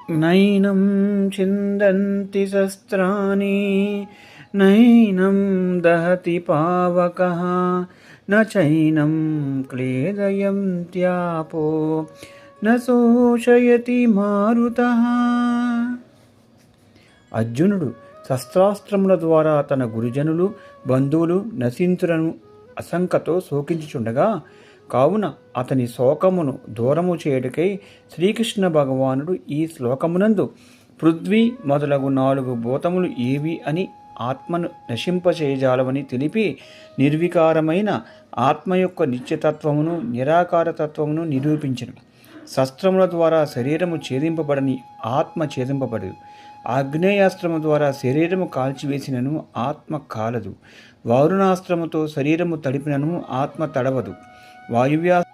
నైనం చిందంతి శస్త్రాణి నైనం దహతి పావకః న చైనం క్లేదయంత్యాపో న శోషయతి మారుతః. అర్జునుడు శస్త్రాస్త్రముల ద్వారా తన గురుజనులు బంధువులు నశించులను అశంకతో శోకించుచుండగా, కావున అతని శోకమును దూరము చేయుటకై శ్రీకృష్ణ భగవానుడు ఈ శ్లోకమునందు పృథ్వీ మొదలగు 4 భూతములు ఏవి అని ఆత్మను నశింపచేయజాలవని తెలిపి నిర్వికారమైన ఆత్మ యొక్క నిత్యతత్వమును నిరాకారతత్వమును నిరూపించను. శస్త్రముల ద్వారా శరీరము ఛేదింపబడని ఆత్మ ఛేదింపబడదు. ఆగ్నేయాస్త్రము ద్వారా శరీరము కాల్చివేసినను ఆత్మ కాలదు. వారుణాస్త్రముతో శరీరము తడిపినను ఆత్మ తడవదు. వాయువ్యాస్త్రము